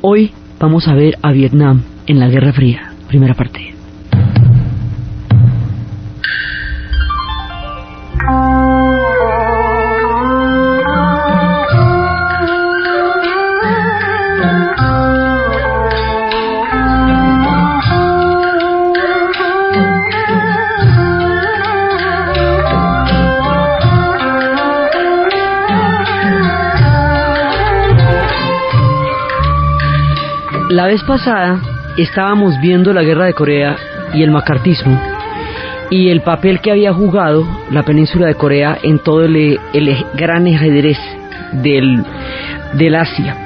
Hoy vamos a ver a Vietnam en la Guerra Fría, primera parte. La vez pasada estábamos viendo la guerra de Corea y el macartismo y el papel que había jugado la península de Corea en todo el gran ajedrez del Asia.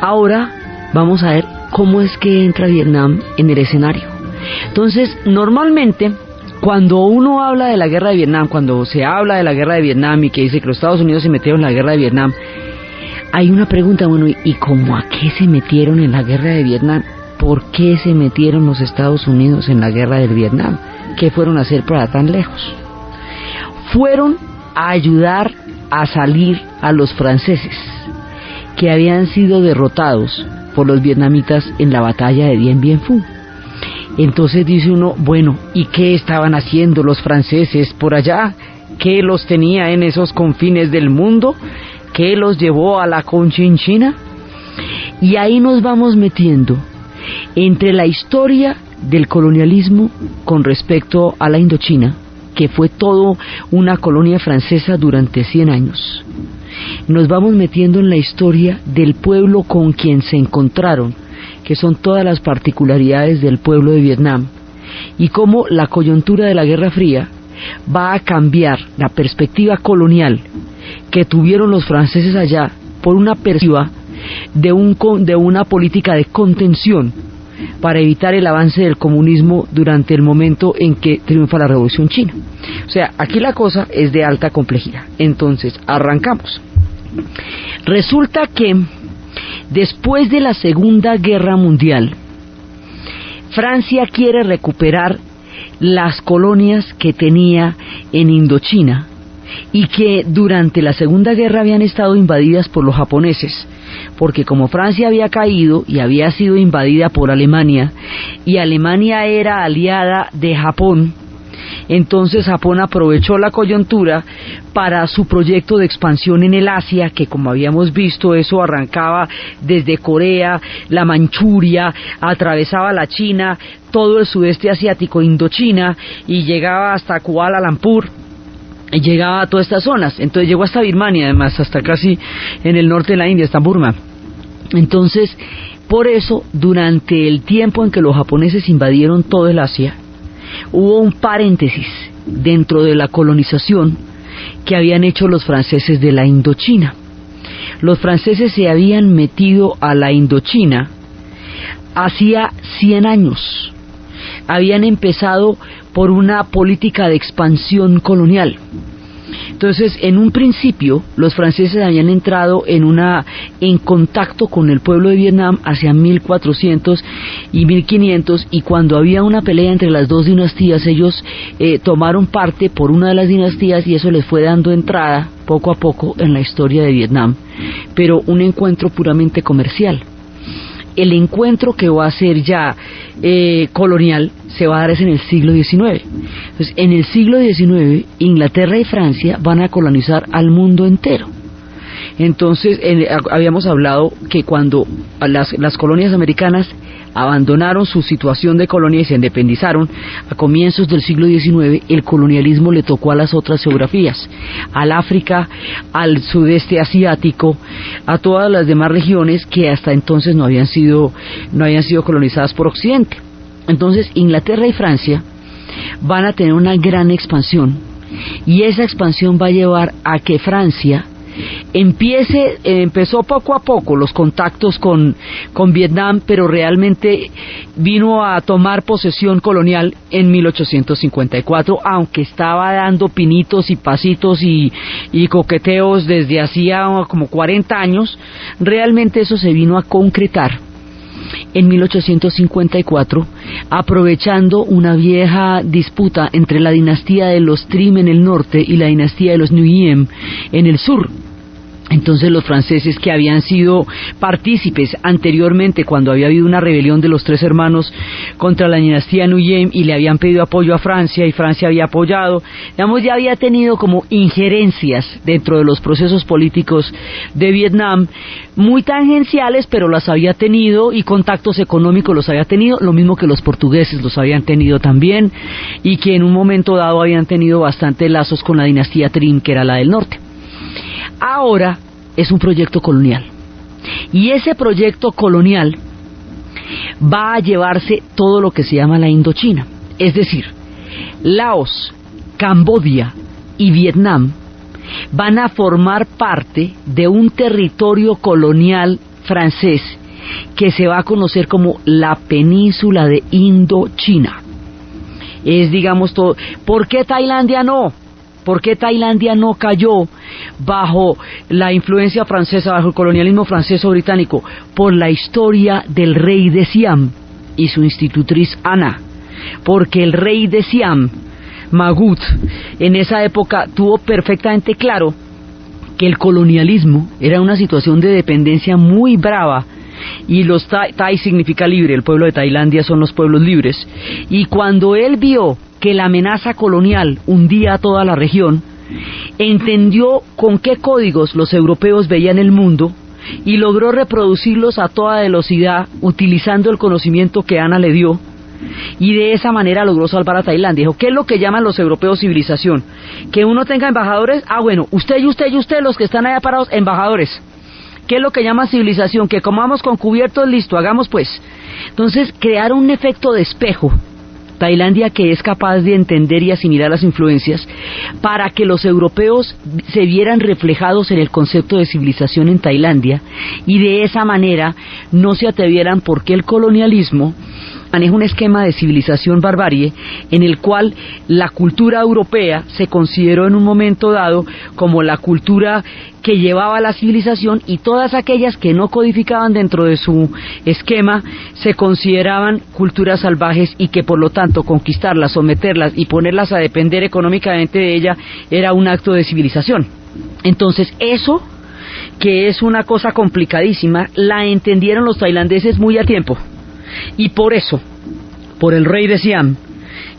Ahora vamos a ver cómo es que entra Vietnam en el escenario. Entonces, normalmente, cuando uno habla de la guerra de Vietnam, cuando se habla de la guerra de Vietnam y que dice que los Estados Unidos se metieron en la guerra de Vietnam, hay una pregunta, bueno, ¿y cómo a qué se metieron en la guerra de Vietnam? ¿Por qué se metieron los Estados Unidos en la guerra del Vietnam? ¿Qué fueron a hacer para tan lejos? Fueron a ayudar a salir a los franceses, que habían sido derrotados por los vietnamitas en la batalla de Dien Bien Phu. Entonces dice uno, bueno, ¿y qué estaban haciendo los franceses por allá? ¿Qué los tenía en esos confines del mundo? ¿Qué los llevó a la Conchinchina? Y ahí nos vamos metiendo entre la historia del colonialismo con respecto a la Indochina, que fue todo una colonia francesa durante 100 años. Nos vamos metiendo en la historia del pueblo con quien se encontraron, que son todas las particularidades del pueblo de Vietnam, y cómo la coyuntura de la Guerra Fría va a cambiar la perspectiva colonial que tuvieron los franceses allá por una perspectiva de una política de contención para evitar el avance del comunismo durante el momento en que triunfa la Revolución China. O sea, aquí la cosa es de alta complejidad. Entonces, arrancamos. Resulta que después de la Segunda Guerra Mundial, Francia quiere recuperar las colonias que tenía en Indochina y que durante la Segunda Guerra habían estado invadidas por los japoneses, porque como Francia había caído y había sido invadida por Alemania, y Alemania era aliada de Japón, entonces Japón aprovechó la coyuntura para su proyecto de expansión en el Asia, que como habíamos visto, eso arrancaba desde Corea, la Manchuria, atravesaba la China, todo el sudeste asiático, Indochina, y llegaba hasta Kuala Lumpur, y llegaba a todas estas zonas. Entonces llegó hasta Birmania, además, hasta casi en el norte de la India, hasta Burma. Entonces, por eso, durante el tiempo en que los japoneses invadieron todo el Asia, hubo un paréntesis dentro de la colonización que habían hecho los franceses de la Indochina. Los franceses se habían metido a la Indochina hacía 100 años. Habían empezado por una política de expansión colonial. Entonces, en un principio, los franceses habían entrado en contacto con el pueblo de Vietnam hacia 1400 y 1500, y cuando había una pelea entre las dos dinastías, ellos tomaron parte por una de las dinastías, y eso les fue dando entrada poco a poco en la historia de Vietnam, pero un encuentro puramente comercial. El encuentro que va a ser ya colonial se va a dar es en el siglo XIX. Entonces, en el siglo XIX, Inglaterra y Francia van a colonizar al mundo entero. Entonces, habíamos hablado que cuando las colonias americanas abandonaron su situación de colonia y se independizaron a comienzos del siglo XIX, el colonialismo le tocó a las otras geografías, al África, al sudeste asiático, a todas las demás regiones que hasta entonces no habían sido colonizadas por Occidente. Entonces, Inglaterra y Francia van a tener una gran expansión, y esa expansión va a llevar a que Francia empezó poco a poco los contactos con Vietnam, pero realmente vino a tomar posesión colonial en 1854, aunque estaba dando pinitos y pasitos y coqueteos desde hacía como 40 años. Realmente eso se vino a concretar en 1854, aprovechando una vieja disputa entre la dinastía de los Trim en el norte y la dinastía de los Nguyen en el sur. Entonces los franceses, que habían sido partícipes anteriormente cuando había habido una rebelión de los tres hermanos contra la dinastía Nguyen y le habían pedido apoyo a Francia y Francia había apoyado, digamos, ya había tenido como injerencias dentro de los procesos políticos de Vietnam, muy tangenciales, pero las había tenido, y contactos económicos los había tenido, lo mismo que los portugueses los habían tenido también, y que en un momento dado habían tenido bastante lazos con la dinastía Trinh, que era la del norte. Ahora es un proyecto colonial, y ese proyecto colonial va a llevarse todo lo que se llama la Indochina, es decir, Laos, Camboya y Vietnam van a formar parte de un territorio colonial francés que se va a conocer como la península de Indochina. Es, digamos, todo. ¿Por qué Tailandia no? ¿Por qué Tailandia no cayó bajo la influencia francesa, bajo el colonialismo francés-británico? Por la historia del rey de Siam y su institutriz Ana. Porque el rey de Siam, Magut, en esa época tuvo perfectamente claro que el colonialismo era una situación de dependencia muy brava, y los Thai significa libre, el pueblo de Tailandia son los pueblos libres, y cuando él vio que la amenaza colonial hundía a toda la región, entendió con qué códigos los europeos veían el mundo y logró reproducirlos a toda velocidad utilizando el conocimiento que Ana le dio, y de esa manera logró salvar a Tailandia. Dijo, ¿qué es lo que llaman los europeos civilización? Que uno tenga embajadores. Bueno, usted y usted y usted, los que están allá parados, embajadores. ¿Qué es lo que llaman civilización? Que comamos con cubiertos, listo, hagamos pues. Entonces crearon un efecto de espejo, Tailandia, que es capaz de entender y asimilar las influencias, para que los europeos se vieran reflejados en el concepto de civilización en Tailandia, y de esa manera no se atrevieran, porque el colonialismo maneja un esquema de civilización barbarie en el cual la cultura europea se consideró en un momento dado como la cultura que llevaba la civilización, y todas aquellas que no codificaban dentro de su esquema se consideraban culturas salvajes, y que por lo tanto conquistarlas, someterlas y ponerlas a depender económicamente de ella era un acto de civilización. Entonces eso, que es una cosa complicadísima, la entendieron los tailandeses muy a tiempo. Y por eso, por el rey de Siam,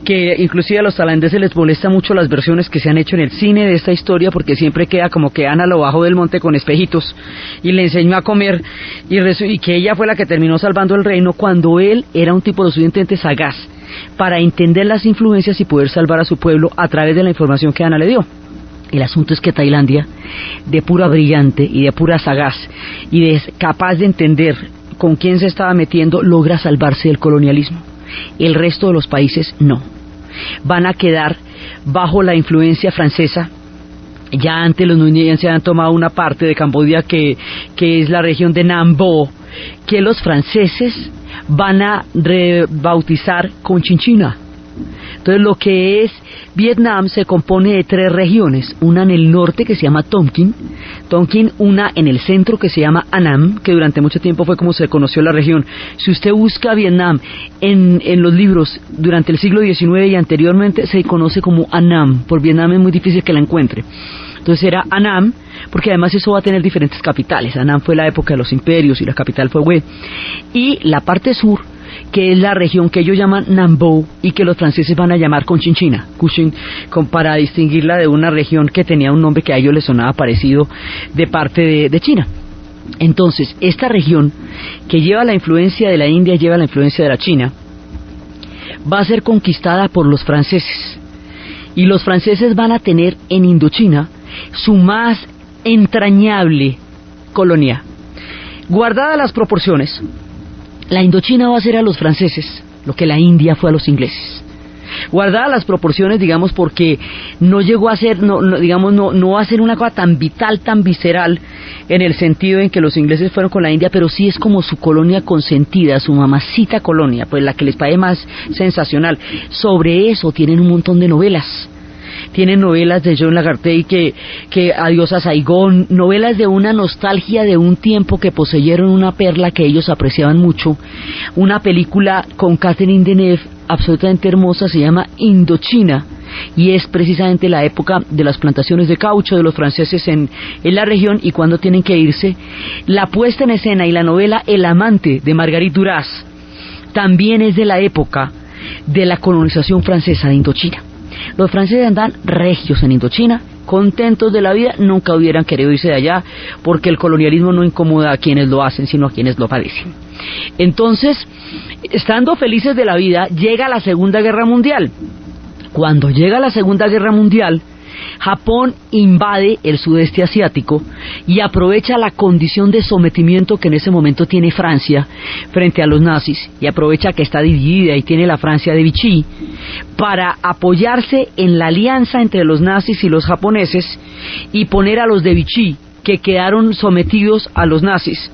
que inclusive a los tailandeses les molesta mucho las versiones que se han hecho en el cine de esta historia, porque siempre queda como que Ana lo bajó del monte con espejitos y le enseñó a comer, y que ella fue la que terminó salvando el reino, cuando él era un tipo lo suficientemente sagaz para entender las influencias y poder salvar a su pueblo a través de la información que Ana le dio. El asunto es que Tailandia, de pura brillante y de pura sagaz y de capaz de entender con quién se estaba metiendo, logra salvarse del colonialismo. El resto de los países no. Van a quedar bajo la influencia francesa. Ya antes los Nguyen se han tomado una parte de Camboya que es la región de Nam Bo, que los franceses van a rebautizar Cochinchina. Entonces lo que es Vietnam se compone de tres regiones, una en el norte que se llama Tonkin, una en el centro que se llama Annam, que durante mucho tiempo fue como se conoció la región. Si usted busca Vietnam en los libros durante el siglo XIX y anteriormente, se conoce como Annam. Por Vietnam es muy difícil que la encuentre. Entonces era Annam, porque además eso va a tener diferentes capitales. Annam fue la época de los imperios y la capital fue Hue. Y la parte sur, que es la región que ellos llaman Nam Bo y que los franceses van a llamar Cochinchina, para distinguirla de una región que tenía un nombre que a ellos les sonaba parecido de parte de China. Entonces, esta región, que lleva la influencia de la India y lleva la influencia de la China, va a ser conquistada por los franceses. Y los franceses van a tener en Indochina su más entrañable colonia. Guardadas las proporciones, la Indochina va a ser a los franceses lo que la India fue a los ingleses. Guardadas las proporciones, digamos, porque no llegó a ser, no va a ser una cosa tan vital, tan visceral, en el sentido en que los ingleses fueron con la India, pero sí es como su colonia consentida, su mamacita colonia, pues la que les parece más sensacional. Sobre eso tienen un montón de novelas. Tienen novelas de John Lagartey que Adiós a Saigón, novelas de una nostalgia de un tiempo que poseyeron una perla que ellos apreciaban mucho. Una película con Catherine Deneuve absolutamente hermosa, se llama Indochina, y es precisamente la época de las plantaciones de caucho de los franceses en la región y cuando tienen que irse. La puesta en escena y la novela El amante de Marguerite Duras también es de la época de la colonización francesa de Indochina. Los franceses andan regios en Indochina, contentos de la vida, nunca hubieran querido irse de allá porque el colonialismo no incomoda a quienes lo hacen, sino a quienes lo padecen. Entonces, estando felices de la vida, llega la Segunda Guerra Mundial. Cuando llega la Segunda Guerra Mundial, Japón invade el sudeste asiático y aprovecha la condición de sometimiento que en ese momento tiene Francia frente a los nazis, y aprovecha que está dividida y tiene la Francia de Vichy para apoyarse en la alianza entre los nazis y los japoneses y poner a los de Vichy, que quedaron sometidos a los nazis,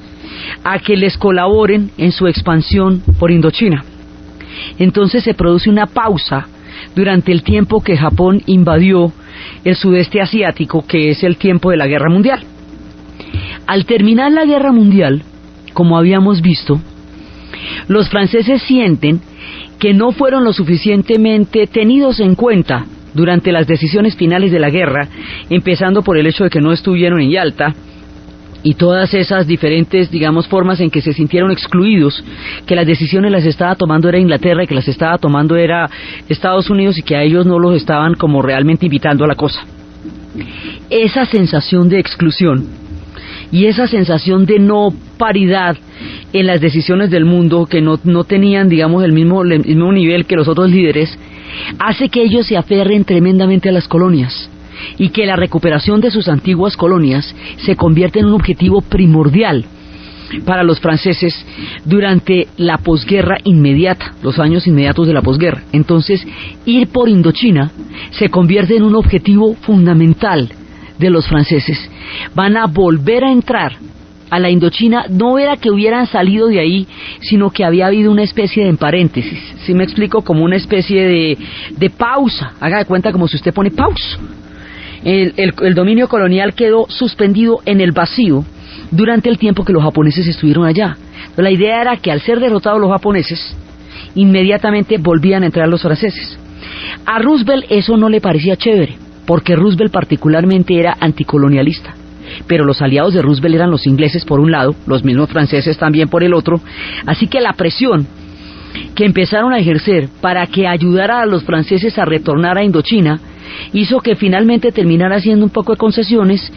a que les colaboren en su expansión por Indochina. Entonces se produce una pausa durante el tiempo que Japón invadió el sudeste asiático, que es el tiempo de la Guerra Mundial. Al terminar la Guerra Mundial, como habíamos visto, los franceses sienten que no fueron lo suficientemente tenidos en cuenta durante las decisiones finales de la guerra, empezando por el hecho de que no estuvieron en Yalta, y todas esas diferentes, digamos, formas en que se sintieron excluidos, que las decisiones las estaba tomando era Inglaterra y que las estaba tomando era Estados Unidos y que a ellos no los estaban como realmente invitando a la cosa. Esa sensación de exclusión y esa sensación de no paridad en las decisiones del mundo, que no tenían, digamos, el mismo nivel que los otros líderes, hace que ellos se aferren tremendamente a las colonias, y que la recuperación de sus antiguas colonias se convierte en un objetivo primordial para los franceses durante la posguerra inmediata, los años inmediatos de la posguerra. Entonces, ir por Indochina se convierte en un objetivo fundamental de los franceses. Van a volver a entrar a la Indochina, no era que hubieran salido de ahí, sino que había habido una especie de paréntesis, ¿sí me explico? Como una especie de pausa, haga de cuenta como si usted pone pausa. El dominio colonial quedó suspendido en el vacío durante el tiempo que los japoneses estuvieron allá. Entonces, la idea era que al ser derrotados los japoneses, inmediatamente volvían a entrar los franceses. A Roosevelt eso no le parecía chévere, porque Roosevelt particularmente era anticolonialista, pero los aliados de Roosevelt eran los ingleses por un lado, los mismos franceses también por el otro, así que la presión que empezaron a ejercer para que ayudara a los franceses a retornar a Indochina hizo que finalmente terminara haciendo un poco de concesiones,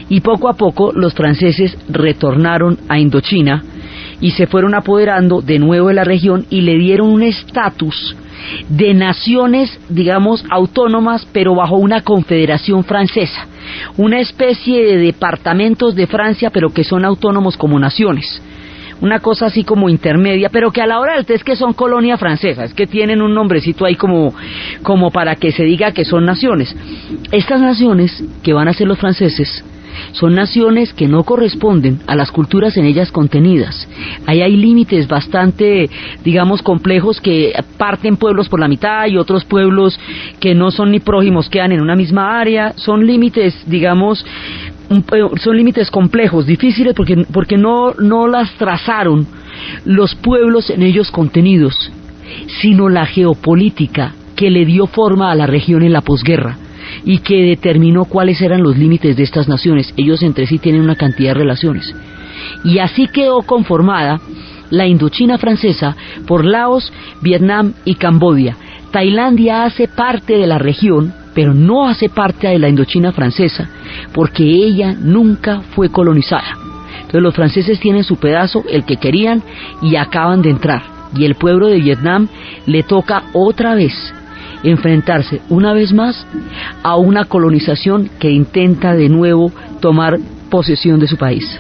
y poco a poco los franceses retornaron a Indochina y se fueron apoderando de nuevo de la región y le dieron un estatus de naciones, digamos, autónomas, pero bajo una confederación francesa, una especie de departamentos de Francia, pero que son autónomos como naciones. Una cosa así como intermedia, pero que a la hora del test que son colonia francesa, es que tienen un nombrecito ahí como para que se diga que son naciones. Estas naciones que van a ser los franceses son naciones que no corresponden a las culturas en ellas contenidas. Ahí hay límites bastante, digamos, complejos, que parten pueblos por la mitad y otros pueblos que no son ni prójimos quedan en una misma área. Son límites, digamos, son límites complejos, difíciles, porque no las trazaron los pueblos en ellos contenidos, sino la geopolítica que le dio forma a la región en la posguerra y que determinó cuáles eran los límites de estas naciones. Ellos entre sí tienen una cantidad de relaciones, y así quedó conformada la Indochina francesa por Laos, Vietnam y Camboya. Tailandia hace parte de la región, pero no hace parte de la Indochina francesa, porque ella nunca fue colonizada. Entonces los franceses tienen su pedazo, el que querían, y acaban de entrar. Y el pueblo de Vietnam le toca otra vez enfrentarse una vez más a una colonización que intenta de nuevo tomar posesión de su país.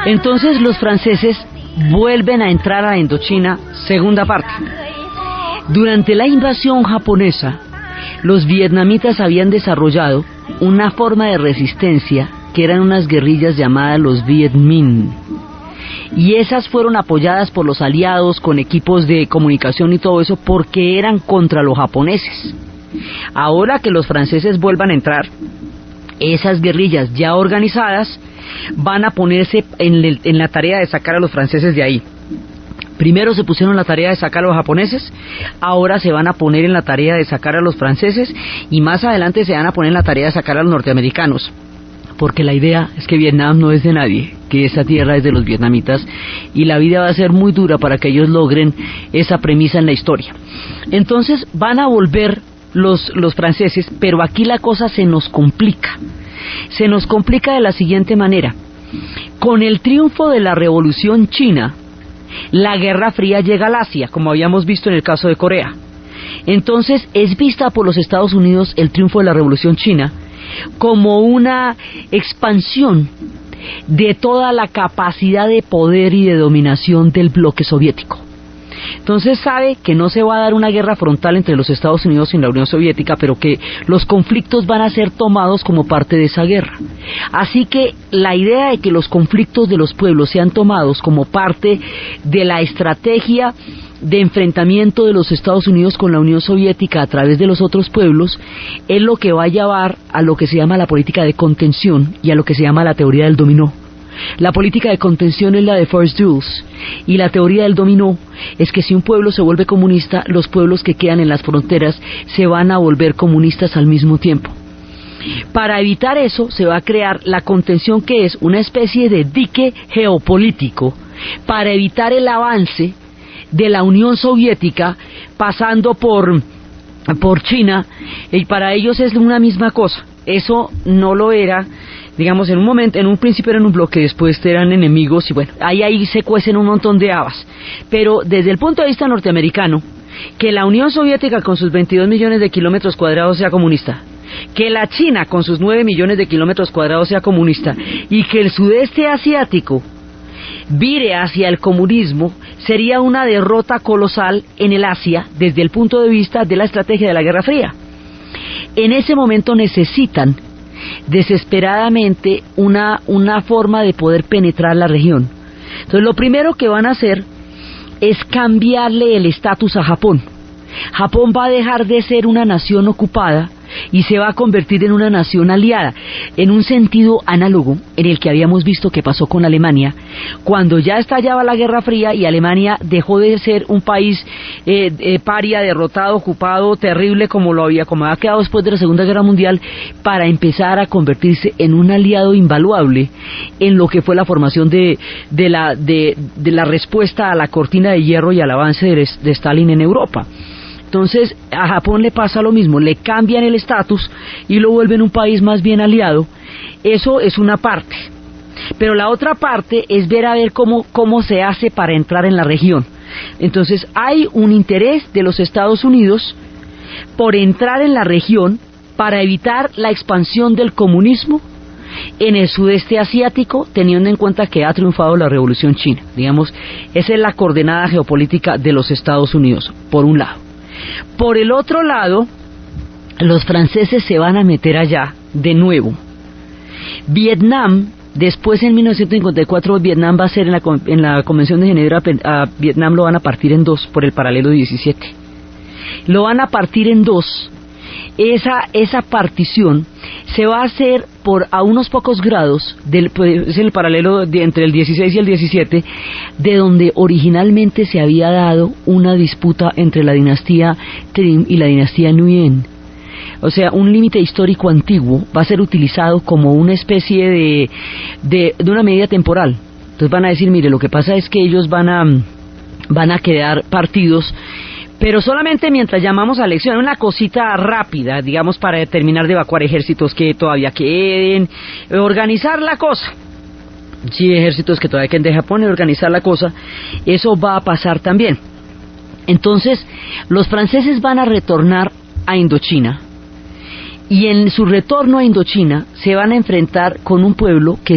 Entonces los franceses vuelven a entrar a Indochina, segunda parte. Durante la invasión japonesa, los vietnamitas habían desarrollado una forma de resistencia que eran unas guerrillas llamadas los Viet Minh. Y esas fueron apoyadas por los aliados con equipos de comunicación y todo eso porque eran contra los japoneses. Ahora que los franceses vuelvan a entrar, esas guerrillas ya organizadas van a ponerse en la tarea de sacar a los franceses de ahí. Primero se pusieron la tarea de sacar a los japoneses, ahora se van a poner en la tarea de sacar a los franceses y más adelante se van a poner en la tarea de sacar a los norteamericanos. Porque la idea es que Vietnam no es de nadie, que esa tierra es de los vietnamitas y la vida va a ser muy dura para que ellos logren esa premisa en la historia. Entonces van a volver los franceses, pero aquí la cosa se nos complica. Se nos complica de la siguiente manera. Con el triunfo de la Revolución China, la Guerra Fría llega al Asia, como habíamos visto en el caso de Corea. Entonces es vista por los Estados Unidos el triunfo de la Revolución China como una expansión de toda la capacidad de poder y de dominación del bloque soviético. Entonces sabe que no se va a dar una guerra frontal entre los Estados Unidos y la Unión Soviética, pero que los conflictos van a ser tomados como parte de esa guerra. Así que la idea de que los conflictos de los pueblos sean tomados como parte de la estrategia de enfrentamiento de los Estados Unidos con la Unión Soviética a través de los otros pueblos es lo que va a llevar a lo que se llama la política de contención y a lo que se llama la teoría del dominó. La política de contención es la de Force-Dulles y la teoría del dominó es que si un pueblo se vuelve comunista, los pueblos que quedan en las fronteras se van a volver comunistas al mismo tiempo. Para evitar eso se va a crear la contención, que es una especie de dique geopolítico para evitar el avance de la Unión Soviética pasando por China, y para ellos es una misma cosa. Eso no lo era, digamos, en un principio eran un bloque, después eran enemigos y bueno, ahí se cuecen un montón de habas. Pero desde el punto de vista norteamericano, que la Unión Soviética con sus 22 millones de kilómetros cuadrados sea comunista, que la China con sus 9 millones de kilómetros cuadrados sea comunista y que el sudeste asiático vire hacia el comunismo, sería una derrota colosal en el Asia desde el punto de vista de la estrategia de la Guerra Fría. En ese momento necesitan desesperadamente una forma de poder penetrar la región. Entonces lo primero que van a hacer es cambiarle el estatus a Japón. Japón va a dejar de ser una nación ocupada y se va a convertir en una nación aliada, en un sentido análogo en el que habíamos visto que pasó con Alemania, cuando ya estallaba la Guerra Fría y Alemania dejó de ser un país paria, derrotado, ocupado, terrible como había quedado después de la Segunda Guerra Mundial, para empezar a convertirse en un aliado invaluable en lo que fue la formación de la respuesta a la cortina de hierro y al avance de Stalin en Europa. Entonces a Japón le pasa lo mismo, le cambian el estatus y lo vuelven un país más bien aliado. Eso es una parte, pero la otra parte es ver cómo se hace para entrar en la región. Entonces hay un interés de los Estados Unidos por entrar en la región para evitar la expansión del comunismo en el sudeste asiático, teniendo en cuenta que ha triunfado la Revolución China. Digamos, esa es la coordenada geopolítica de los Estados Unidos, por un lado. Por el otro lado, los franceses se van a meter allá de nuevo. Vietnam, después en 1954, Vietnam va a ser en la Convención de Ginebra, a Vietnam lo van a partir en dos por el paralelo 17. Lo van a partir en dos. Esa partición se va a hacer a unos pocos grados, es el paralelo entre el 16 y el 17, de donde originalmente se había dado una disputa entre la dinastía Trim y la dinastía Nguyen. O sea, un límite histórico antiguo va a ser utilizado como una especie de una medida temporal. Entonces van a decir, mire, lo que pasa es que ellos van a crear partidos, pero solamente mientras llamamos a elección, una cosita rápida, digamos, para terminar de evacuar ejércitos que todavía queden, organizar la cosa. Sí, ejércitos que todavía queden de Japón y organizar la cosa, eso va a pasar también. Entonces, los franceses van a retornar a Indochina, y en su retorno a Indochina se van a enfrentar con un pueblo que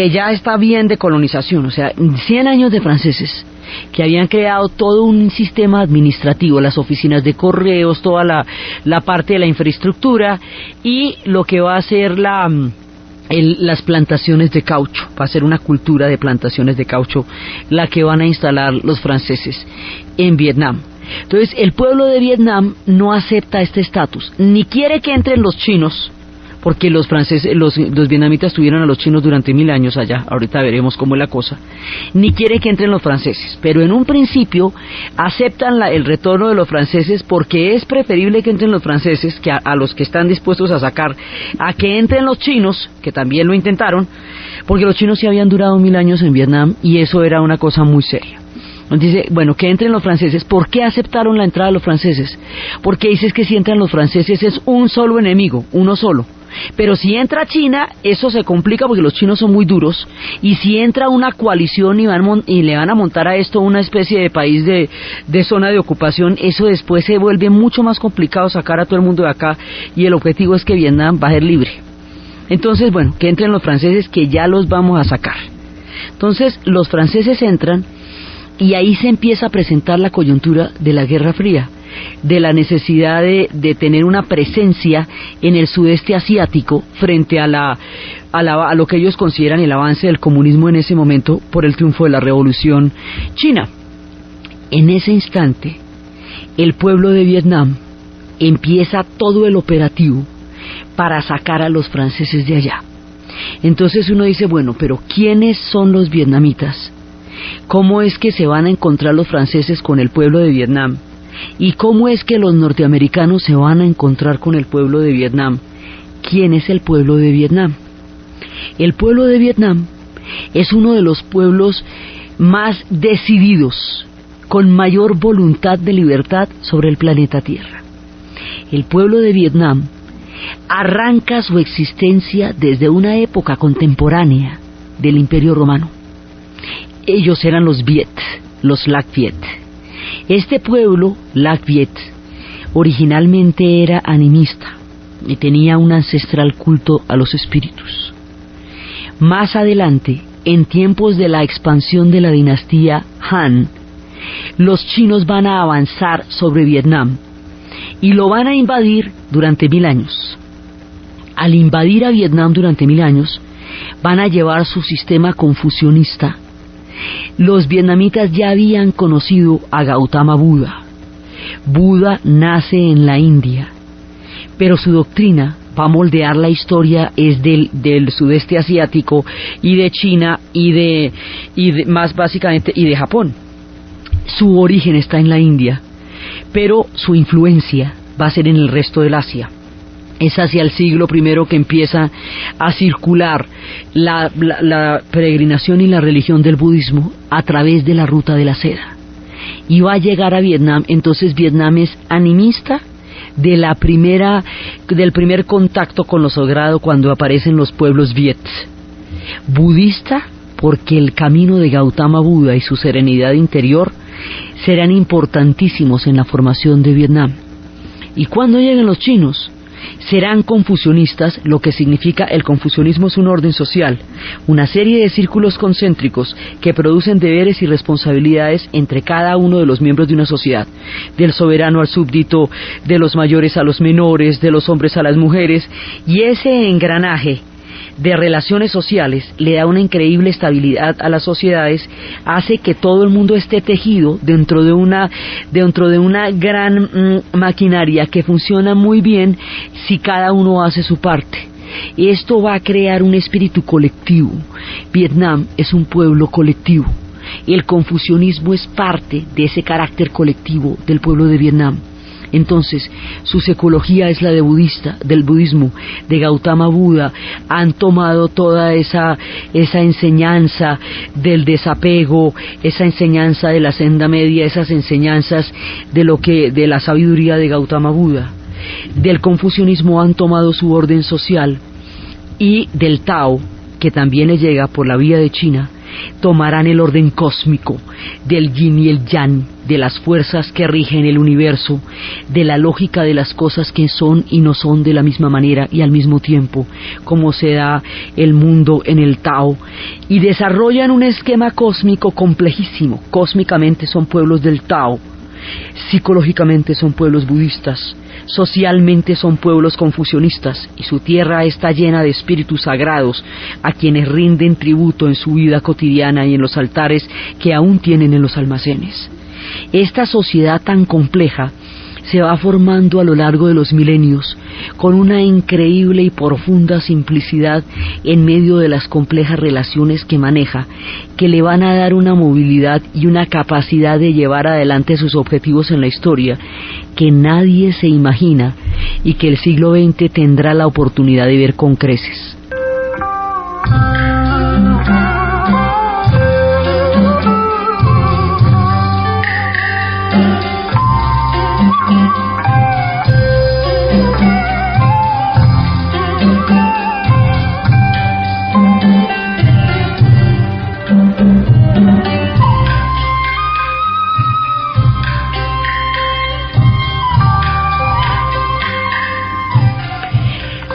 ya está bien de colonización, o sea, 100 años de franceses, que habían creado todo un sistema administrativo, las oficinas de correos, toda la parte de la infraestructura, y lo que va a ser las plantaciones de caucho. Va a ser una cultura de plantaciones de caucho la que van a instalar los franceses en Vietnam. Entonces el pueblo de Vietnam no acepta este estatus, ni quiere que entren los chinos, porque los franceses, los vietnamitas tuvieron a los chinos durante 1000 años allá, ahorita veremos cómo es la cosa, ni quiere que entren los franceses, pero en un principio aceptan el retorno de los franceses, porque es preferible que entren los franceses que a los que están dispuestos a sacar, a que entren los chinos, que también lo intentaron, porque los chinos sí habían durado 1000 años en Vietnam, y eso era una cosa muy seria. Dice, bueno, que entren los franceses. ¿Por qué aceptaron la entrada de los franceses? Porque dices que si entran los franceses es un solo enemigo, uno solo. Pero si entra China, eso se complica porque los chinos son muy duros, y si entra una coalición y le van a montar a esto una especie de país de zona de ocupación, eso después se vuelve mucho más complicado sacar a todo el mundo de acá, y el objetivo es que Vietnam va a ser libre. Entonces, bueno, que entren los franceses, que ya los vamos a sacar. Entonces los franceses entran, y ahí se empieza a presentar la coyuntura de la Guerra Fría, de la necesidad de tener una presencia en el sudeste asiático frente a lo que ellos consideran el avance del comunismo en ese momento por el triunfo de la Revolución China. En ese instante, el pueblo de Vietnam empieza todo el operativo para sacar a los franceses de allá. Entonces uno dice, bueno, pero ¿quiénes son los vietnamitas? ¿Cómo es que se van a encontrar los franceses con el pueblo de Vietnam? ¿Y cómo es que los norteamericanos se van a encontrar con el pueblo de Vietnam? ¿Quién es el pueblo de Vietnam? El pueblo de Vietnam es uno de los pueblos más decididos, con mayor voluntad de libertad sobre el planeta Tierra. El pueblo de Vietnam arranca su existencia desde una época contemporánea del Imperio Romano. Ellos eran los Viet, los Lac Viet. Este pueblo, Lac Viet, originalmente era animista y tenía un ancestral culto a los espíritus. Más adelante, en tiempos de la expansión de la dinastía Han, los chinos van a avanzar sobre Vietnam y lo van a invadir durante 1000 años. Al invadir a Vietnam durante 1000 años, van a llevar su sistema confucionista. Los vietnamitas ya habían conocido a Gautama Buda. Buda nace en la India, pero su doctrina va a moldear la historia es del sudeste asiático y de China y de más básicamente y de Japón. Su origen está en la India, pero su influencia va a ser en el resto del Asia. Es hacia el siglo I que empieza a circular la peregrinación y la religión del budismo a través de la ruta de la seda. Y va a llegar a Vietnam. Entonces Vietnam es animista del primer contacto con lo sagrado cuando aparecen los pueblos Viet. Budista porque el camino de Gautama Buda y su serenidad interior serán importantísimos en la formación de Vietnam. Y cuando lleguen los chinos, serán confucionistas, lo que significa el confucionismo es un orden social, una serie de círculos concéntricos que producen deberes y responsabilidades entre cada uno de los miembros de una sociedad, del soberano al súbdito, de los mayores a los menores, de los hombres a las mujeres, y ese engranaje de relaciones sociales le da una increíble estabilidad a las sociedades, hace que todo el mundo esté tejido dentro de una gran maquinaria que funciona muy bien si cada uno hace su parte. Esto va a crear un espíritu colectivo. Vietnam es un pueblo colectivo. El confucianismo es parte de ese carácter colectivo del pueblo de Vietnam. Entonces, su psicología es la del budismo, de Gautama Buda. Han tomado toda esa enseñanza del desapego, esa enseñanza de la senda media, esas enseñanzas de la sabiduría de Gautama Buda. Del confucianismo han tomado su orden social, y del Tao, que también le llega por la vía de China, tomarán el orden cósmico del yin y el yang, de las fuerzas que rigen el universo, de la lógica de las cosas que son y no son de la misma manera y al mismo tiempo, como se da el mundo en el Tao, y desarrollan un esquema cósmico complejísimo. Cósmicamente son pueblos del Tao, psicológicamente son pueblos budistas, socialmente son pueblos confucionistas, y su tierra está llena de espíritus sagrados a quienes rinden tributo en su vida cotidiana y en los altares que aún tienen en los almacenes. Esta sociedad tan compleja se va formando a lo largo de los milenios con una increíble y profunda simplicidad en medio de las complejas relaciones que maneja, que le van a dar una movilidad y una capacidad de llevar adelante sus objetivos en la historia que nadie se imagina y que el siglo XX tendrá la oportunidad de ver con creces.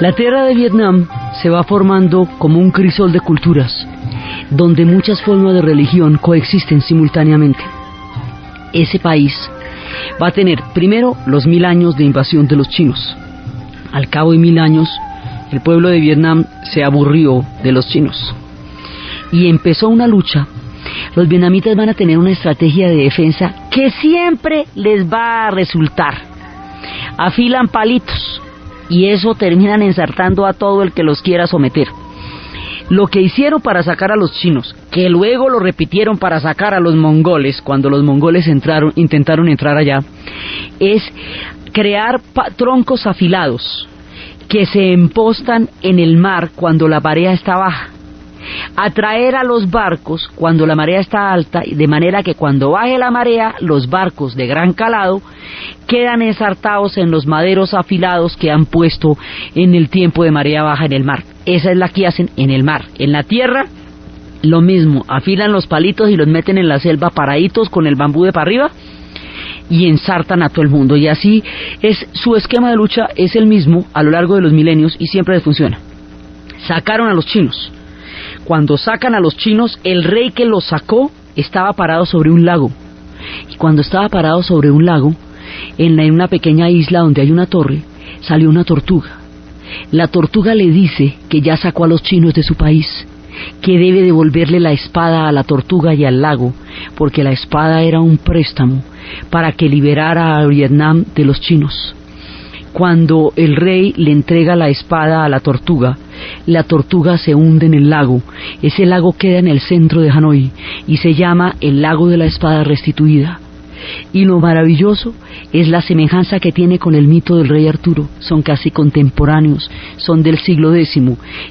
La tierra de Vietnam se va formando como un crisol de culturas, donde muchas formas de religión coexisten simultáneamente. Ese país va a tener primero los 1000 años de invasión de los chinos. Al cabo de 1000 años, el pueblo de Vietnam se aburrió de los chinos y empezó una lucha. Los vietnamitas van a tener una estrategia de defensa que siempre les va a resultar. Afilan palitos y eso terminan ensartando a todo el que los quiera someter. Lo que hicieron para sacar a los chinos, que luego lo repitieron para sacar a los mongoles, cuando los mongoles intentaron entrar allá, es crear troncos afilados que se empostan en el mar cuando la marea está baja, atraer a los barcos cuando la marea está alta, de manera que cuando baje la marea, los barcos de gran calado quedan ensartados en los maderos afilados que han puesto en el tiempo de marea baja en el mar. Esa es la que hacen en el mar. En la tierra, lo mismo, afilan los palitos y los meten en la selva paraditos con el bambú de para arriba y ensartan a todo el mundo. Y así es su esquema de lucha, es el mismo a lo largo de los milenios y siempre les funciona. Sacaron a los chinos. Cuando sacan a los chinos, el rey que los sacó estaba parado sobre un lago. Y cuando estaba parado sobre un lago, en una pequeña isla donde hay una torre, salió una tortuga. La tortuga le dice que ya sacó a los chinos de su país, que debe devolverle la espada a la tortuga y al lago, porque la espada era un préstamo para que liberara a Vietnam de los chinos. Cuando el rey le entrega la espada a la tortuga se hunde en el lago. Ese lago queda en el centro de Hanoi y se llama el lago de la espada restituida. Y lo maravilloso es la semejanza que tiene con el mito del rey Arturo. Son casi contemporáneos, son del siglo X,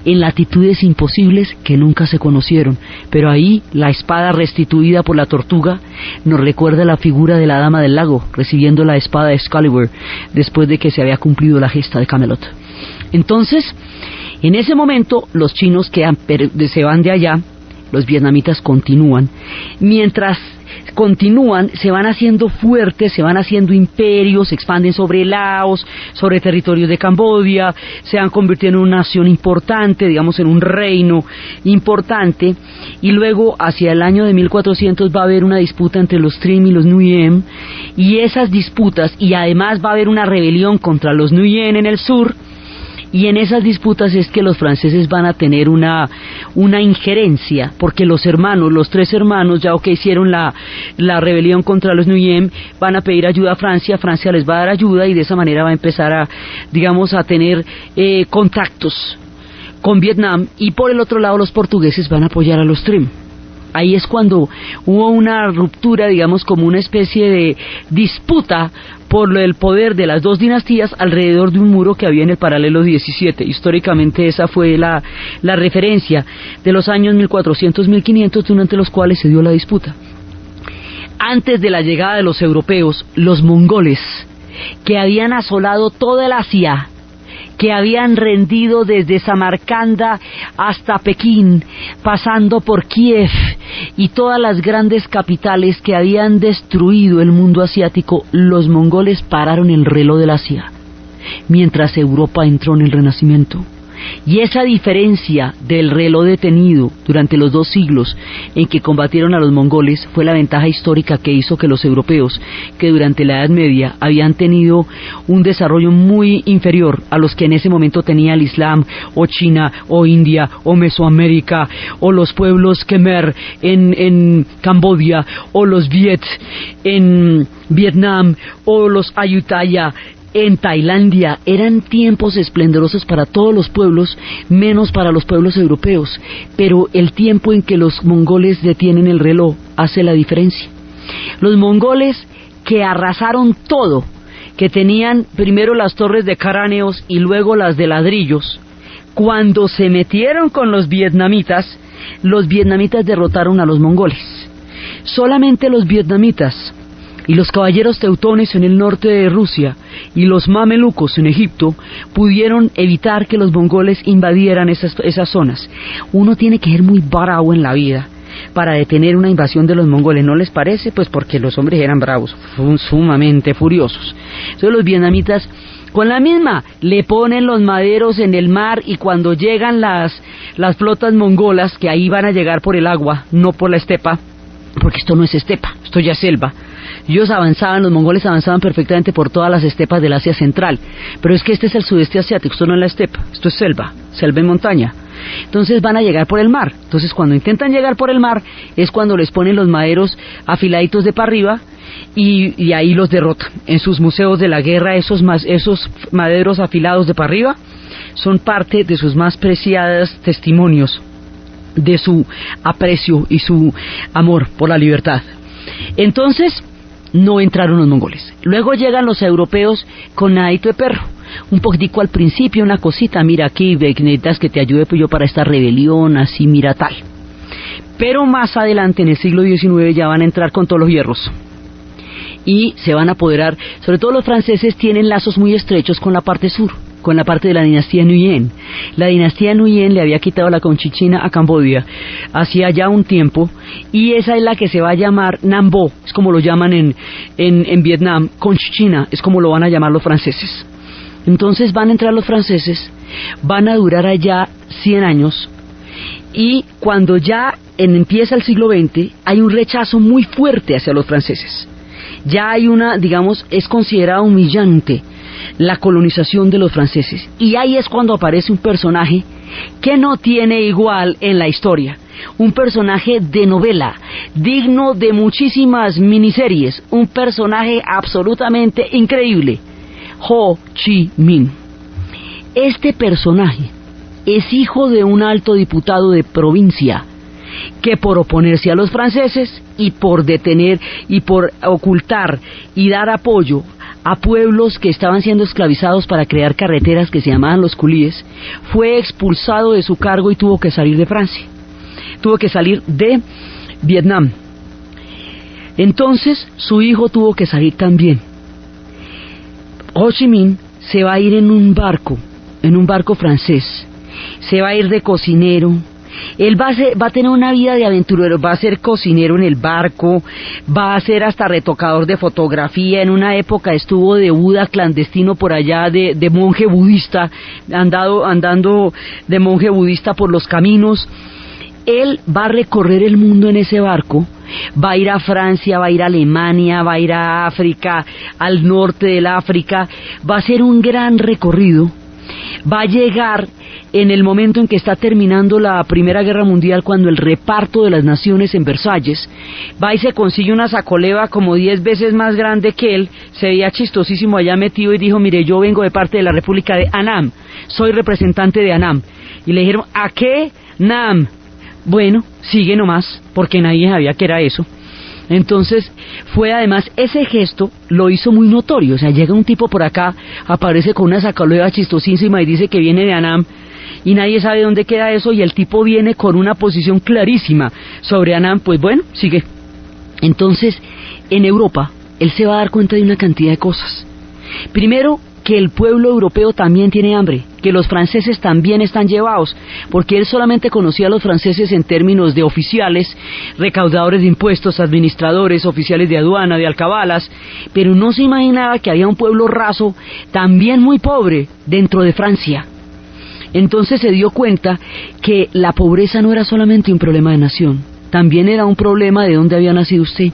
en latitudes imposibles que nunca se conocieron. Pero ahí la espada restituida por la tortuga nos recuerda la figura de la dama del lago recibiendo la espada de Excalibur después de que se había cumplido la gesta de Camelot. Entonces, en ese momento los chinos se van de allá, los vietnamitas continúan. Mientras continúan, se van haciendo fuertes, se van haciendo imperios, se expanden sobre Laos, sobre territorios de Camboya, se van convirtiendo en una nación importante, digamos en un reino importante, y luego hacia el año de 1400 va a haber una disputa entre los Trim y los Nguyen, y esas disputas, y además va a haber una rebelión contra los Nguyen en el sur, y en esas disputas es que los franceses van a tener una injerencia, porque los tres hermanos, ya que hicieron la rebelión contra los Nguyen, van a pedir ayuda a Francia, Francia les va a dar ayuda y de esa manera va a empezar a tener contactos con Vietnam, y por el otro lado los portugueses van a apoyar a los Trim. Ahí es cuando hubo una ruptura, digamos, como una especie de disputa por el poder de las dos dinastías alrededor de un muro que había en el paralelo 17. Históricamente esa fue la referencia de los años 1400-1500 durante los cuales se dio la disputa. Antes de la llegada de los europeos, los mongoles, que habían asolado toda el Asia, que habían rendido desde Samarcanda hasta Pekín, pasando por Kiev y todas las grandes capitales que habían destruido el mundo asiático, los mongoles pararon el reloj del Asia, mientras Europa entró en el Renacimiento. Y esa diferencia del reloj detenido durante los 2 siglos en que combatieron a los mongoles fue la ventaja histórica que hizo que los europeos, que durante la Edad Media habían tenido un desarrollo muy inferior a los que en ese momento tenía el Islam, o China, o India, o Mesoamérica, o los pueblos Khmer en Camboya, o los Viet en Vietnam, o los Ayutthaya en Tailandia. Eran tiempos esplendorosos para todos los pueblos, menos para los pueblos europeos, pero el tiempo en que los mongoles detienen el reloj hace la diferencia. Los mongoles, que arrasaron todo, que tenían primero las torres de cráneos y luego las de ladrillos, cuando se metieron con los vietnamitas derrotaron a los mongoles. Solamente los vietnamitas y los caballeros teutones en el norte de Rusia y los mamelucos en Egipto pudieron evitar que los mongoles invadieran esas zonas. Uno tiene que ser muy bravo en la vida para detener una invasión de los mongoles, ¿no les parece? Pues porque los hombres eran bravos, sumamente furiosos. Entonces los vietnamitas con la misma le ponen los maderos en el mar, y cuando llegan las flotas mongolas, que ahí van a llegar por el agua, no por la estepa, porque esto no es estepa, esto ya es selva. Los mongoles avanzaban perfectamente por todas las estepas del Asia Central, pero es que este es el sudeste asiático, esto no es la estepa, esto es selva y montaña. Entonces van a llegar por el mar. Entonces cuando intentan llegar por el mar es cuando les ponen los maderos afiladitos de para arriba, y ahí los derrotan. En sus museos de la guerra esos maderos afilados de para arriba son parte de sus más preciados testimonios de su aprecio y su amor por la libertad. Entonces no entraron los mongoles. Luego llegan los europeos con nadito de perro, un poquitico al principio, una cosita, mira aquí, necesitas que te ayude pues yo para esta rebelión, así, mira tal. Pero más adelante, en el siglo XIX, ya van a entrar con todos los hierros y se van a apoderar. Sobre todo los franceses tienen lazos muy estrechos con la parte sur, con la parte de la dinastía Nguyen. La dinastía Nguyen le había quitado la Conchichina a Camboya hacía ya un tiempo, y esa es la que se va a llamar Nam Bo, es como lo llaman en Vietnam. Conchichina es como lo van a llamar los franceses. Entonces van a entrar los franceses, van a durar allá 100 años, y cuando ya empieza el siglo XX hay un rechazo muy fuerte hacia los franceses. Ya hay es considerada humillante la colonización de los franceses, y ahí es cuando aparece un personaje que no tiene igual en la historia, un personaje de novela, digno de muchísimas miniseries, un personaje absolutamente increíble: Ho Chi Minh. Este personaje es hijo de un alto diputado de provincia que, por oponerse a los franceses y por detener y por ocultar y dar apoyo a pueblos que estaban siendo esclavizados para crear carreteras que se llamaban los culíes, fue expulsado de su cargo y tuvo que salir de Francia, tuvo que salir de Vietnam. Entonces su hijo tuvo que salir también. Ho Chi Minh se va a ir en un barco francés, se va a ir de cocinero. Él va a tener una vida de aventurero, va a ser cocinero en el barco, va a ser hasta retocador de fotografía. En una época estuvo de Buda clandestino por allá, de monje budista, andando de monje budista por los caminos. Él va a recorrer el mundo en ese barco, va a ir a Francia, va a ir a Alemania, va a ir a África, al norte del África, va a hacer un gran recorrido, va a llegar en el momento en que está terminando la Primera Guerra Mundial, cuando el reparto de las naciones en Versalles, va y se consigue una sacoleva como 10 veces más grande que él, se veía chistosísimo allá metido, y dijo: mire, yo vengo de parte de la República de Annam, soy representante de Annam. Y le dijeron: ¿a qué Nam? Bueno, sigue nomás, porque nadie sabía que era eso. Entonces fue, además, ese gesto lo hizo muy notorio. O sea, llega un tipo por acá, aparece con una sacoleva chistosísima y dice que viene de Annam, y nadie sabe dónde queda eso, y el tipo viene con una posición clarísima sobre Annam. Pues bueno, sigue. Entonces, en Europa, él se va a dar cuenta de una cantidad de cosas. Primero, que el pueblo europeo también tiene hambre, que los franceses también están llevados, porque él solamente conocía a los franceses en términos de oficiales, recaudadores de impuestos, administradores, oficiales de aduana, de alcabalas, pero no se imaginaba que había un pueblo raso también muy pobre dentro de Francia. Entonces se dio cuenta que la pobreza no era solamente un problema de nación, también era un problema de dónde había nacido usted.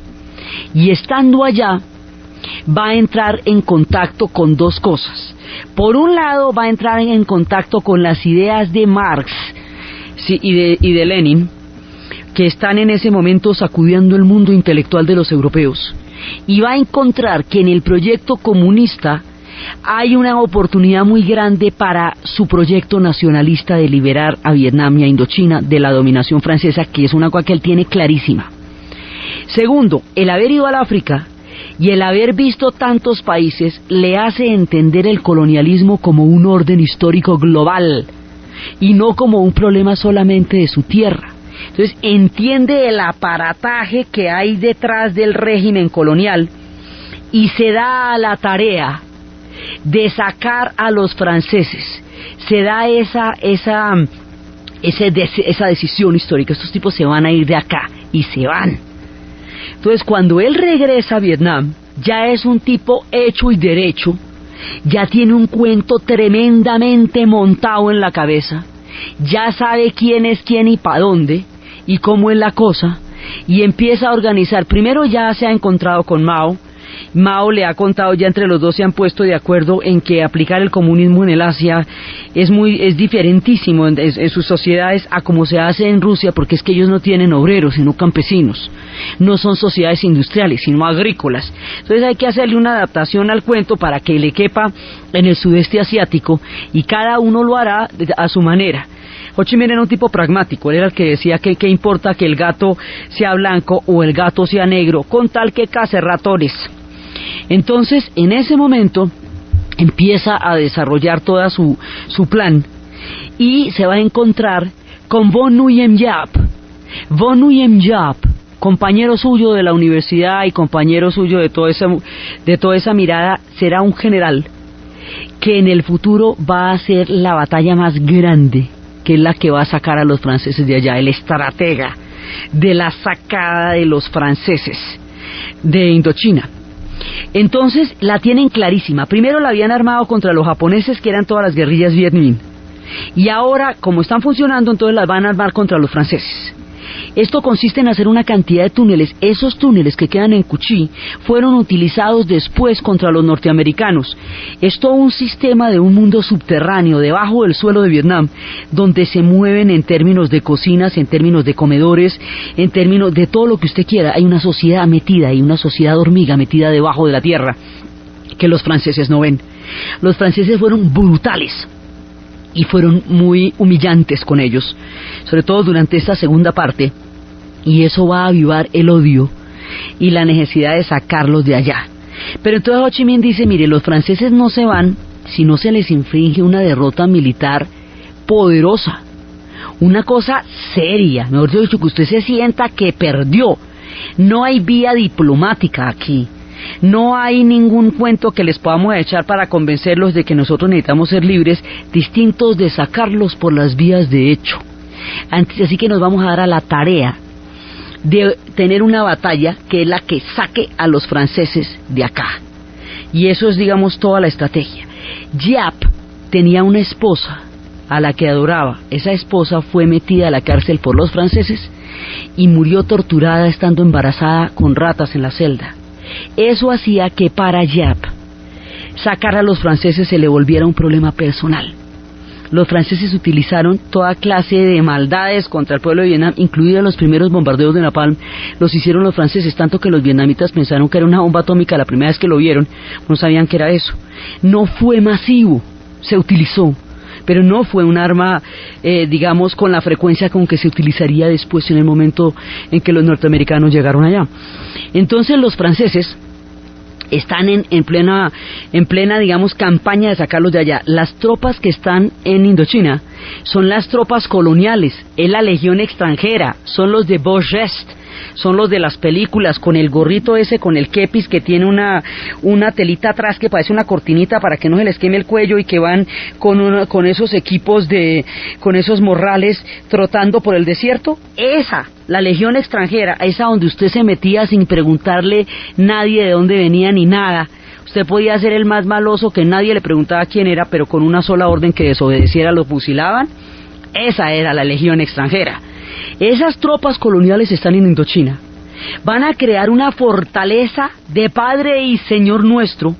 Y estando allá, va a entrar en contacto con dos cosas. Por un lado, va a entrar en contacto con las ideas de Marx y de Lenin, que están en ese momento sacudiendo el mundo intelectual de los europeos. Y va a encontrar que en el proyecto comunista hay una oportunidad muy grande para su proyecto nacionalista de liberar a Vietnam y a Indochina de la dominación francesa, que es una cosa que él tiene clarísima. Segundo, el haber ido al África y el haber visto tantos países le hace entender el colonialismo como un orden histórico global y no como un problema solamente de su tierra. Entonces entiende el aparataje que hay detrás del régimen colonial y se da a la tarea de sacar a los franceses. Se da esa decisión histórica. Estos tipos se van a ir de acá y se van. Entonces cuando él regresa a Vietnam, ya es un tipo hecho y derecho, ya tiene un cuento tremendamente montado en la cabeza, ya sabe quién es quién y para dónde y cómo es la cosa, y empieza a organizar. Primero ya se ha encontrado con Mao. Mao le ha contado, ya entre los dos se han puesto de acuerdo en que aplicar el comunismo en el Asia es diferentísimo en sus sociedades a como se hace en Rusia, porque es que ellos no tienen obreros sino campesinos, no son sociedades industriales sino agrícolas. Entonces hay que hacerle una adaptación al cuento para que le quepa en el sudeste asiático, y cada uno lo hará a su manera. Ho Chi Minh era un tipo pragmático, él era el que decía que qué importa que el gato sea blanco o el gato sea negro, con tal que case ratones. Entonces, en ese momento, empieza a desarrollar toda su plan y se va a encontrar con Von Nguyen Giap. Von Nguyen Giap, compañero suyo de la universidad y compañero suyo de toda esa mirada, será un general que en el futuro va a hacer la batalla más grande, que es la que va a sacar a los franceses de allá, el estratega de la sacada de los franceses de Indochina. Entonces la tienen clarísima. Primero la habían armado contra los japoneses, que eran todas las guerrillas Viet Minh, y ahora, como están funcionando, entonces las van a armar contra los franceses. Esto consiste en hacer una cantidad de túneles. Esos túneles que quedan en Cu Chi fueron utilizados después contra los norteamericanos. Es todo un sistema de un mundo subterráneo debajo del suelo de Vietnam, donde se mueven en términos de cocinas, en términos de comedores, en términos de todo lo que usted quiera. Hay una sociedad metida, hay una sociedad hormiga metida debajo de la tierra que los franceses no ven. Los franceses fueron brutales y fueron muy humillantes con ellos, sobre todo durante esta segunda parte, y eso va a avivar el odio y la necesidad de sacarlos de allá. Pero entonces Ho Chi Minh dice, mire, los franceses no se van si no se les inflige una derrota militar poderosa, una cosa seria, mejor dicho, que usted se sienta que perdió. No hay vía diplomática aquí. No hay ningún cuento que les podamos echar para convencerlos de que nosotros necesitamos ser libres, distintos de sacarlos por las vías de hecho. Así que nos vamos a dar a la tarea de tener una batalla que es la que saque a los franceses de acá. Y eso es, digamos, toda la estrategia. Giap tenía una esposa a la que adoraba. Esa esposa fue metida a la cárcel por los franceses y murió torturada estando embarazada con ratas en la celda. Eso hacía que para Giap sacar a los franceses se le volviera un problema personal. Los franceses utilizaron toda clase de maldades contra el pueblo de Vietnam, incluidos los primeros bombardeos de Napalm. Los hicieron los franceses, tanto que los vietnamitas pensaron que era una bomba atómica la primera vez que lo vieron, no sabían que era eso. No fue masivo, se utilizó, pero no fue un arma, digamos, con la frecuencia con que se utilizaría después en el momento en que los norteamericanos llegaron allá. Entonces los franceses están en plena, digamos, campaña de sacarlos de allá. Las tropas que están en Indochina son las tropas coloniales, es la legión extranjera, son los de Beaugest, son los de las películas, con el gorrito ese, con el kepis que tiene una telita atrás que parece una cortinita para que no se les queme el cuello, y que van con esos equipos con esos morrales trotando por el desierto. Esa, la legión extranjera, esa donde usted se metía sin preguntarle nadie de dónde venía ni nada. Usted podía ser el más maloso, que nadie le preguntaba quién era, pero con una sola orden que desobedeciera lo fusilaban. Esa era la legión extranjera. Esas tropas coloniales están en Indochina. Van a crear una fortaleza de Padre y Señor Nuestro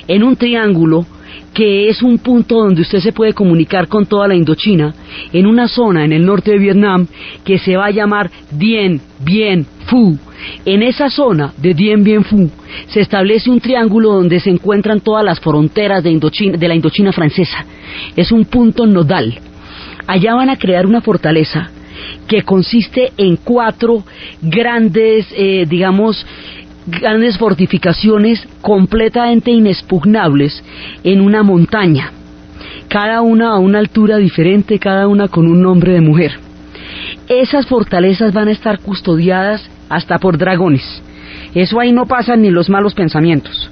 en un triángulo que es un punto donde usted se puede comunicar con toda la Indochina, en una zona en el norte de Vietnam que se va a llamar Dien Bien Phu. En esa zona de Dien Bien Phu se establece un triángulo donde se encuentran todas las fronteras de la Indochina francesa. Es un punto nodal. Allá van a crear una fortaleza que consiste en 4 grandes, grandes fortificaciones completamente inexpugnables en una montaña, cada una a una altura diferente, cada una con un nombre de mujer. Esas fortalezas van a estar custodiadas hasta por dragones. Eso ahí no pasan ni los malos pensamientos.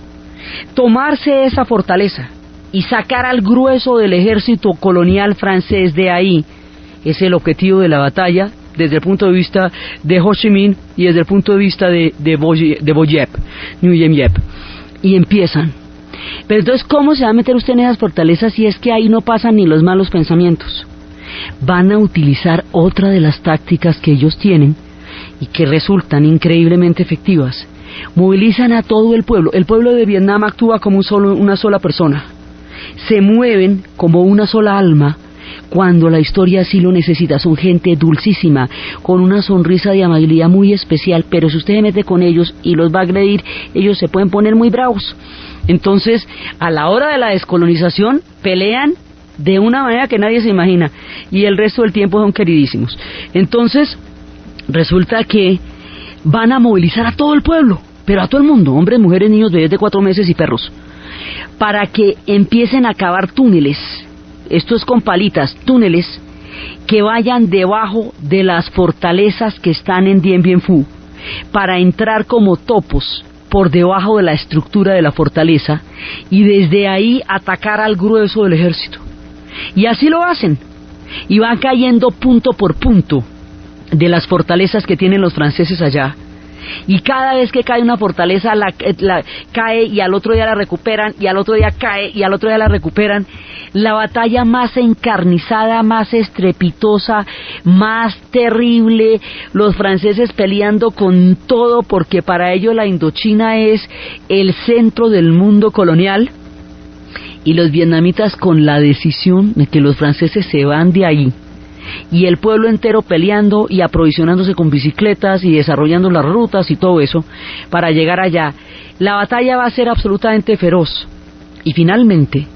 Tomarse esa fortaleza y sacar al grueso del ejército colonial francés de ahí es el objetivo de la batalla, desde el punto de vista de Ho Chi Minh y desde el punto de vista de Nguyen Yep. Y empiezan. Pero entonces, ¿cómo se va a meter usted en esas fortalezas si es que ahí no pasan ni los malos pensamientos? Van a utilizar otra de las tácticas que ellos tienen y que resultan increíblemente efectivas. Movilizan a todo el pueblo. El pueblo de Vietnam actúa como una sola persona. Se mueven como una sola alma cuando la historia así lo necesita. Son gente dulcísima, con una sonrisa de amabilidad muy especial, pero si usted se mete con ellos y los va a agredir, ellos se pueden poner muy bravos. Entonces, a la hora de la descolonización, pelean de una manera que nadie se imagina, y el resto del tiempo son queridísimos. Entonces, resulta que van a movilizar a todo el pueblo, pero a todo el mundo, hombres, mujeres, niños, bebés de 4 meses y perros, para que empiecen a cavar túneles. Esto es con palitas, túneles que vayan debajo de las fortalezas que están en Dien Bien Phu, para entrar como topos por debajo de la estructura de la fortaleza y desde ahí atacar al grueso del ejército. Y así lo hacen, y van cayendo punto por punto de las fortalezas que tienen los franceses allá. Y cada vez que cae una fortaleza la cae, y al otro día la recuperan, y al otro día cae, y al otro día la recuperan. La batalla más encarnizada, más estrepitosa, más terrible, los franceses peleando con todo, porque para ellos la Indochina es el centro del mundo colonial, y los vietnamitas con la decisión de que los franceses se van de ahí, y el pueblo entero peleando y aprovisionándose con bicicletas y desarrollando las rutas y todo eso para llegar allá. La batalla va a ser absolutamente feroz, y finalmente,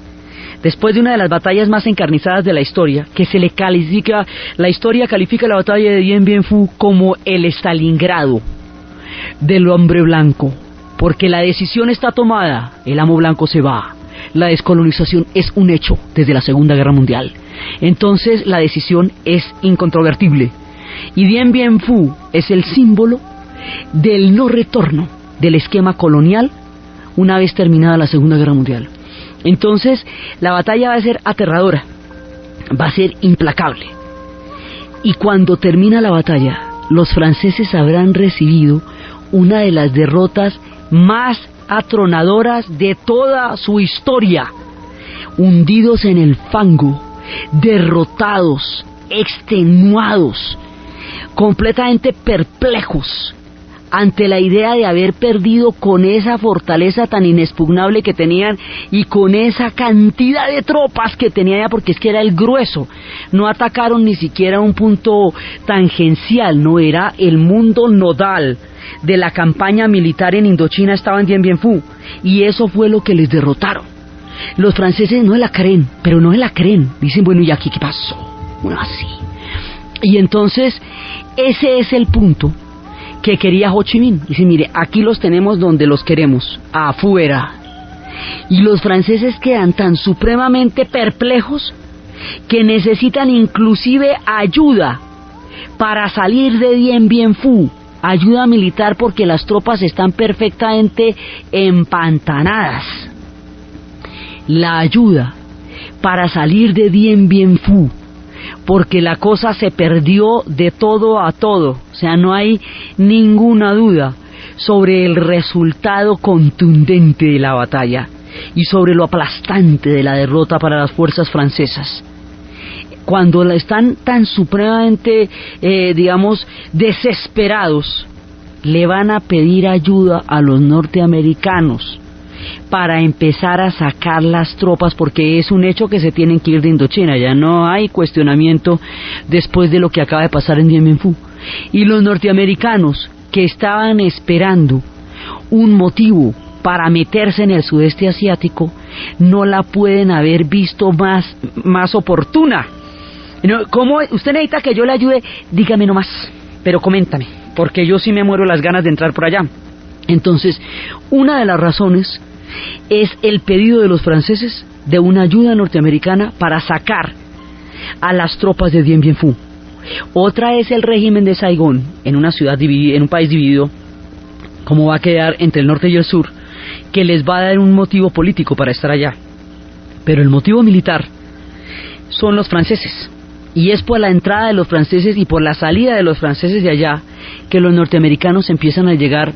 después de una de las batallas más encarnizadas de la historia, que se le califica, la historia califica la batalla de Dien Bien Phu como el Stalingrado del hombre blanco, porque la decisión está tomada, el amo blanco se va, la descolonización es un hecho desde la Segunda Guerra Mundial. Entonces la decisión es incontrovertible, y Dien Bien Phu es el símbolo del no retorno del esquema colonial una vez terminada la Segunda Guerra Mundial. Entonces la batalla va a ser aterradora, va a ser implacable, y cuando termina la batalla, los franceses habrán recibido una de las derrotas más atronadoras de toda su historia, hundidos en el fango, derrotados, extenuados, completamente perplejos ante la idea de haber perdido con esa fortaleza tan inexpugnable que tenían y con esa cantidad de tropas que tenían, porque es que era el grueso. No atacaron ni siquiera un punto tangencial, no, era el mundo nodal de la campaña militar en Indochina, estaba en Dien Bien Phu, y eso fue lo que les derrotaron. Los franceses no se la creen, pero no se la creen, dicen, bueno, ¿y aquí qué pasó? Bueno, así. Y entonces ese es el punto que quería Ho Chi Minh. Dice, mire, aquí los tenemos donde los queremos, afuera. Y los franceses quedan tan supremamente perplejos que necesitan inclusive ayuda para salir de Dien Bien Phu, ayuda militar porque las tropas están perfectamente empantanadas. La ayuda para salir de Dien Bien Phu, porque la cosa se perdió de todo a todo, o sea, no hay ninguna duda sobre el resultado contundente de la batalla y sobre lo aplastante de la derrota para las fuerzas francesas. Cuando están tan supremamente, desesperados, le van a pedir ayuda a los norteamericanos para empezar a sacar las tropas, porque es un hecho que se tienen que ir de Indochina, ya no hay cuestionamiento después de lo que acaba de pasar en Dien Bien Phu. Y los norteamericanos, que estaban esperando un motivo para meterse en el sudeste asiático, no la pueden haber visto más oportuna. ¿Cómo usted necesita que yo le ayude? Dígame nomás, pero coméntame, porque yo sí me muero las ganas de entrar por allá. Entonces, una de las razones es el pedido de los franceses de una ayuda norteamericana para sacar a las tropas de Dien Bien Phu. Otra es el régimen de Saigón, en una ciudad dividida, en un país dividido, como va a quedar entre el norte y el sur, que les va a dar un motivo político para estar allá. Pero el motivo militar son los franceses. Y es por la entrada de los franceses y por la salida de los franceses de allá que los norteamericanos empiezan a llegar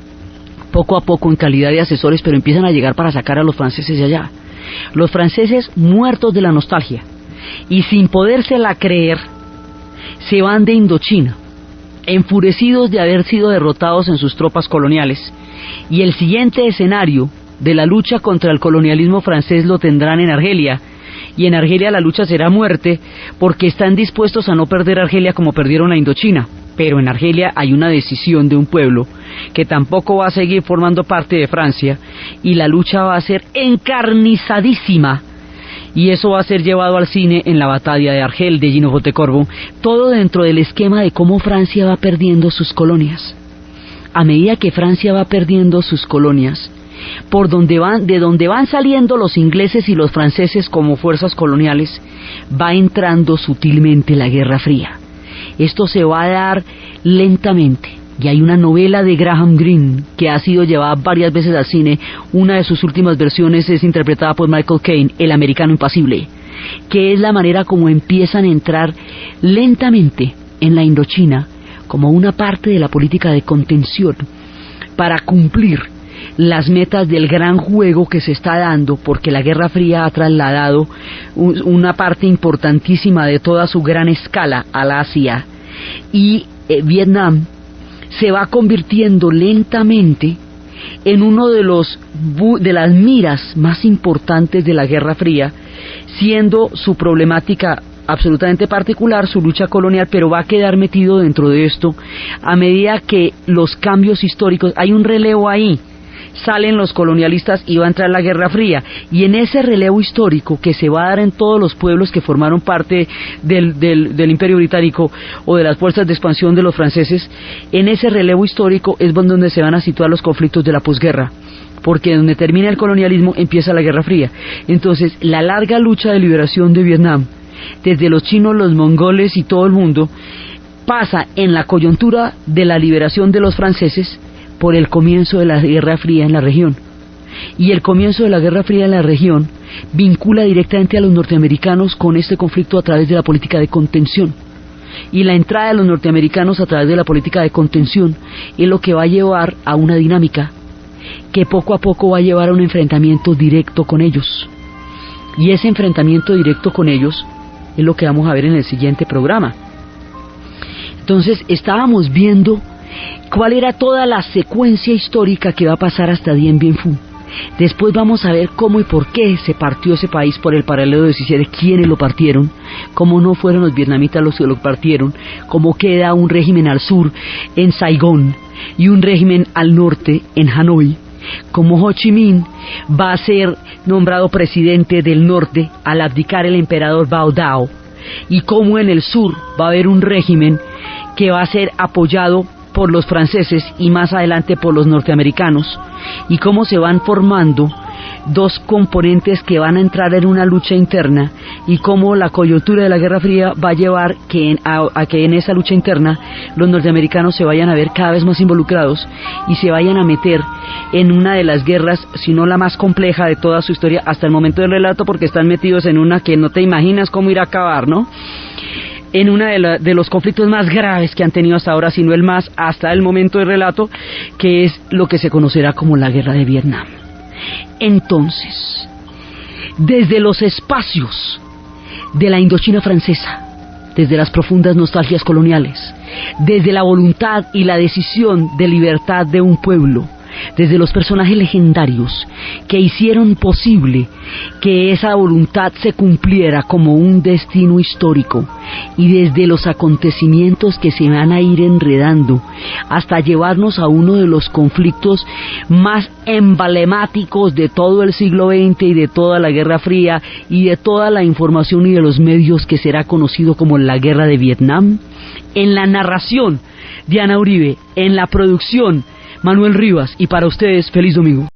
poco a poco en calidad de asesores, pero empiezan a llegar para sacar a los franceses de allá. Los franceses, muertos de la nostalgia y sin podérsela creer, se van de Indochina, enfurecidos de haber sido derrotados en sus tropas coloniales, y el siguiente escenario de la lucha contra el colonialismo francés lo tendrán en Argelia, y en Argelia la lucha será muerte, porque están dispuestos a no perder Argelia como perdieron a Indochina. Pero en Argelia hay una decisión de un pueblo que tampoco va a seguir formando parte de Francia, y la lucha va a ser encarnizadísima, y eso va a ser llevado al cine en la batalla de Argel de Gino Fotecorbo, todo dentro del esquema de cómo Francia va perdiendo sus colonias. A medida que Francia va perdiendo sus colonias, de donde van saliendo los ingleses y los franceses como fuerzas coloniales, va entrando sutilmente la Guerra Fría. Esto se va a dar lentamente, y hay una novela de Graham Greene que ha sido llevada varias veces al cine. Una de sus últimas versiones es interpretada por Michael Caine, El Americano Impasible, que es la manera como empiezan a entrar lentamente en la Indochina como una parte de la política de contención para cumplir las metas del gran juego que se está dando, porque la Guerra Fría ha trasladado una parte importantísima de toda su gran escala al Asia, y Vietnam se va convirtiendo lentamente en uno de las miras más importantes de la Guerra Fría, siendo su problemática absolutamente particular, su lucha colonial, pero va a quedar metido dentro de esto a medida que los cambios históricos, hay un relevo ahí. Salen los colonialistas y va a entrar la Guerra Fría, y en ese relevo histórico que se va a dar en todos los pueblos que formaron parte del Imperio Británico o de las fuerzas de expansión de los franceses, en ese relevo histórico es donde se van a situar los conflictos de la posguerra, porque donde termina el colonialismo empieza la Guerra Fría. Entonces la larga lucha de liberación de Vietnam, desde los chinos, los mongoles y todo el mundo, pasa en la coyuntura de la liberación de los franceses por el comienzo de la Guerra Fría en la región. Y el comienzo de la Guerra Fría en la región vincula directamente a los norteamericanos con este conflicto a través de la política de contención. Y la entrada de los norteamericanos a través de la política de contención es lo que va a llevar a una dinámica que poco a poco va a llevar a un enfrentamiento directo con ellos. Y ese enfrentamiento directo con ellos es lo que vamos a ver en el siguiente programa. Entonces estábamos viendo cuál era toda la secuencia histórica que va a pasar hasta Dien Bien Phu. Después vamos a ver cómo y por qué se partió ese país por el paralelo 17, quiénes lo partieron, cómo no fueron los vietnamitas los que lo partieron, cómo queda un régimen al sur en Saigón y un régimen al norte en Hanoi, cómo Ho Chi Minh va a ser nombrado presidente del norte al abdicar el emperador Bao Dao, y cómo en el sur va a haber un régimen que va a ser apoyado por los franceses y más adelante por los norteamericanos, y cómo se van formando dos componentes que van a entrar en una lucha interna y cómo la coyuntura de la Guerra Fría va a llevar a que en esa lucha interna los norteamericanos se vayan a ver cada vez más involucrados y se vayan a meter en una de las guerras, si no la más compleja de toda su historia hasta el momento del relato, porque están metidos en una que no te imaginas cómo ir a acabar, ¿no? En una de los conflictos más graves que han tenido hasta ahora, si no el más, hasta el momento del relato, que es lo que se conocerá como la Guerra de Vietnam. Entonces, desde los espacios de la Indochina francesa, desde las profundas nostalgias coloniales, desde la voluntad y la decisión de libertad de un pueblo, desde los personajes legendarios que hicieron posible que esa voluntad se cumpliera como un destino histórico, y desde los acontecimientos que se van a ir enredando hasta llevarnos a uno de los conflictos más emblemáticos de todo el siglo XX y de toda la Guerra Fría y de toda la información y de los medios, que será conocido como la Guerra de Vietnam. En la narración, Diana Uribe; en la producción, Manuel Rivas. Y para ustedes, feliz domingo.